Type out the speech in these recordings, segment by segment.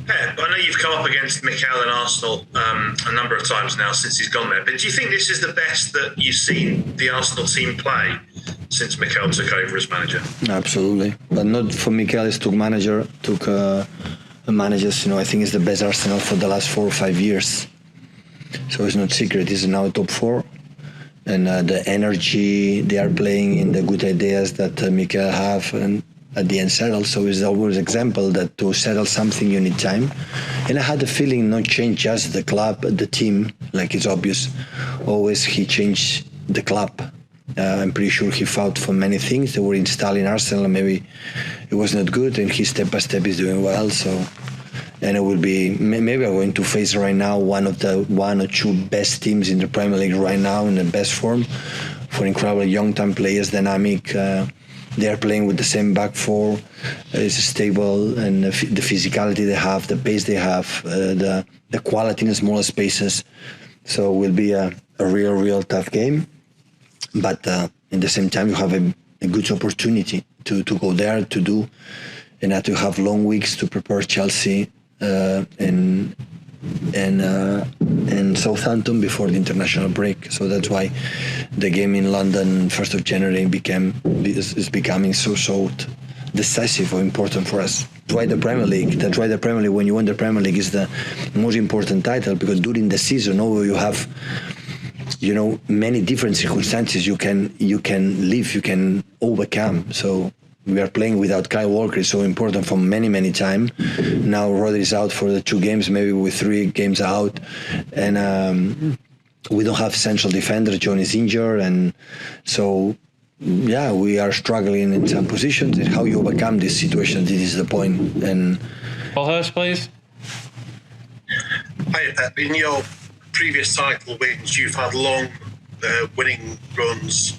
Pep, I know you've come up against Mikel and Arsenal a number of times now since he's gone there, but do you think this is the best that you've seen the Arsenal team play since Mikel took over as manager? Absolutely, but not for Mikel. He took managers. I think it's the best Arsenal for the last 4 or 5 years. So it's not secret. It's now top 4, and the energy they are playing in the good ideas that Mikel have and at the end settle. So it's always example that to settle something you need time. And I had the feeling not change just the club, the team, like it's obvious. Always he changed the club. I'm pretty sure he fought for many things that were installed in Arsenal. Maybe it was not good, and he step by step is doing well. So, and it will be maybe I'm going to face right now one or two best teams in the Premier League right now in the best form, for incredible young time players, dynamic. They are playing with the same back four. It's stable, and the physicality they have, the pace they have, the quality in the smaller spaces. So it will be a real tough game. But in the same time, you have a good opportunity to go there to do, and not to have long weeks to prepare Chelsea and Southampton before the international break. So that's why the game in London, 1st of January, is becoming so decisive or important for us. That's why the Premier League. When you win the Premier League, is the most important title, because during the season, although you have many different circumstances you can live, you can overcome. So we are playing without Kyle Walker, is so important for many time. Now Rodri is out for the 2 games, maybe with 3 games out, and we don't have central defender. John is injured, and so we are struggling in some positions. And how you overcome this situation, this is the point. And Paul Hurst, please. Hi, Pep. In your previous title wins, you've had long winning runs.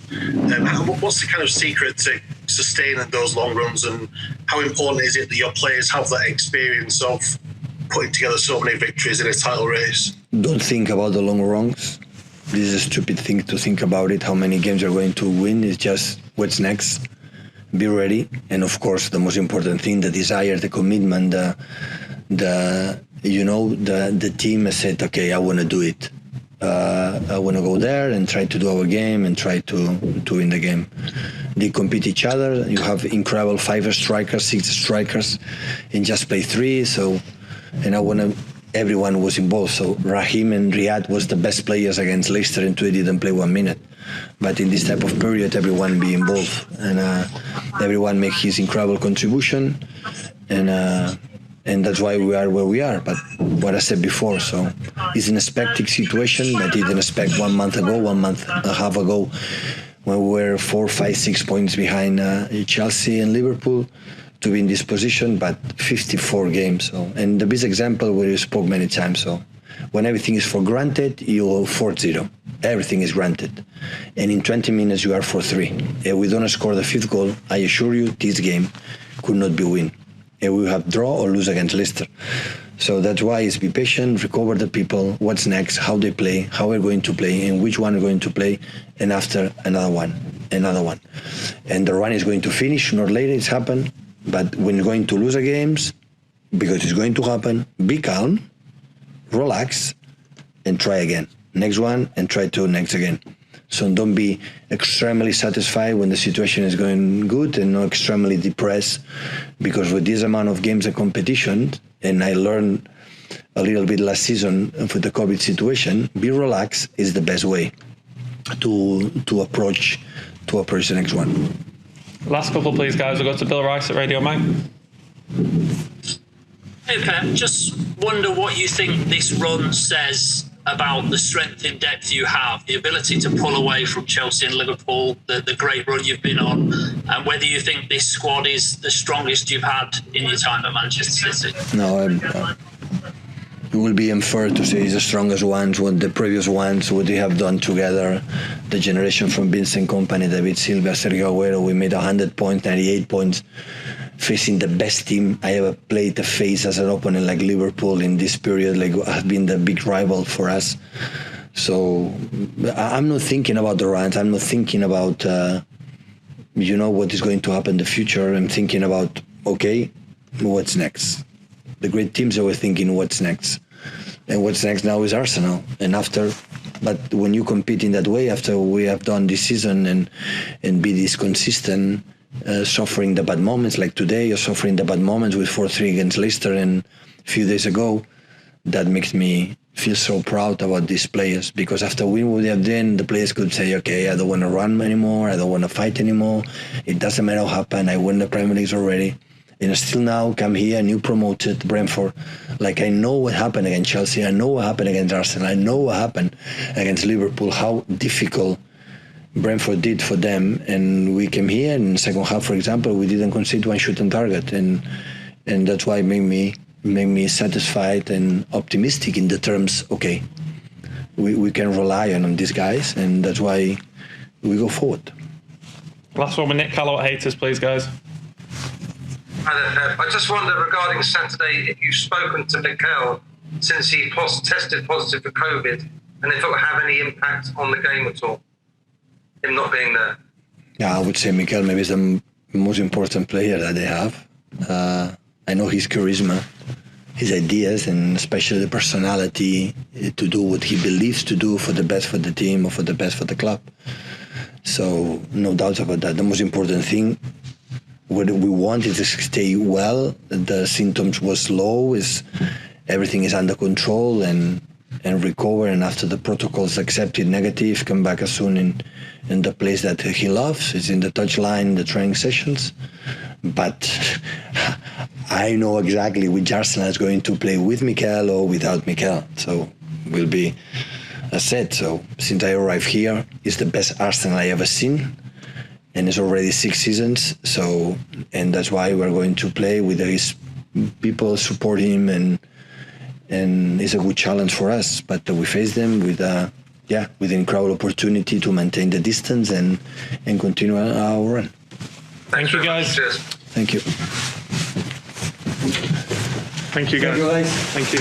What's the kind of secret to sustaining those long runs, and how important is it that your players have that experience of putting together so many victories in a title race? Don't think about the long runs. This is a stupid thing to think about it, how many games you're going to win. It's just what's next. Be ready. And of course, the most important thing, the desire, the commitment, the team has said, okay, I want to do it. I want to go there and try to do our game and try to win the game. They compete each other. You have incredible 5 strikers, 6 strikers, and just play 3. So, and everyone was involved. So Raheem and Riyad was the best players against Leicester, and they didn't play 1 minute. But in this type of period, everyone be involved, and everyone make his incredible contribution, and that's why we are where we are. But what I said before, so it's an unexpected situation. I didn't expect 1 month ago, 1 month and a half ago, when we were 4, 5, 6 points behind Chelsea and Liverpool, to be in this position. But 54 games, so, and the best example where you spoke many times. So when everything is for granted, you 4-0. Everything is granted, and in 20 minutes you are 4-3. If we don't score the 5th goal, I assure you this game could not be win. And we have draw or lose against Leicester. So that's why it's be patient, recover the people, what's next, how they play, how we're going to play, and which one we're going to play, and after another one. And the run is going to finish, sooner or later it's happened. But when you're going to lose a games, because it's going to happen, be calm, relax, and try again. Next one, and try to next again. So don't be extremely satisfied when the situation is going good, and not extremely depressed, because with this amount of games and competition, and I learned a little bit last season for the COVID situation, be relaxed is the best way to approach the next one. Last couple, please, guys. We'll go to Bill Rice at Radio Mike. Hey, Pep, just wonder what you think this run says about the strength in depth you have, the ability to pull away from Chelsea and Liverpool, the great run you've been on, and whether you think this squad is the strongest you've had in your time at Manchester City. No, it will be unfair to say it's the strongest ones, when the previous ones, what they have done together, the generation from Vincent Kompany, David Silva, Sergio Aguero, we made 100 points, 98 points, facing the best team I ever played to face as an opponent, like Liverpool in this period, like have been the big rival for us. So I'm not thinking about the runs. I'm not thinking about, what is going to happen in the future. I'm thinking about, okay, what's next? the great teams, they were thinking, what's next? And what's next now is Arsenal. And after, but when you compete in that way, after we have done this season and be this consistent, suffering the bad moments like today, you're suffering the bad moments with 4-3 against Leicester and a few days ago, that makes me feel so proud about these players, because after we would have done, the players could say, okay, I don't want to run anymore, I don't want to fight anymore, it doesn't matter what happened, I won the Premier League already, and still now come here, new promoted Brentford, like I know what happened against Chelsea, I know what happened against Arsenal, I know what happened against Liverpool, how difficult Brentford did for them, and we came here in the second half, for example, we didn't concede one shot on target, and that's why it made me satisfied and optimistic in the terms, okay, we can rely on these guys, and that's why we go forward. Last one with Nick Callow at Haters, please, guys. Hi there, Pep. I just wonder regarding Saturday if you've spoken to Mikel since he tested positive for COVID, and if it will have any impact on the game at all, him not being there. Yeah, I would say Mikel maybe is the most important player that they have. I know his charisma, his ideas, and especially the personality to do what he believes to do for the best for the team or for the best for the club. So no doubts about that. The most important thing, what we want is to stay well. The symptoms was low, is everything is under control and recover. And after the protocols accepted negative, come back as soon in the place that he loves. It's in the touchline, the training sessions. But I know exactly which Arsenal is going to play with Mikel or without Mikel. So will be as said. So since I arrived here, it's the best Arsenal I ever seen, and it's already 6 seasons. So, and that's why we're going to play with his people, support him, and it's a good challenge for us. But we face them with with an incredible opportunity to maintain the distance and continue our run. Thank you, guys. Cheers. Thank you. Thank you, guys. Thank you.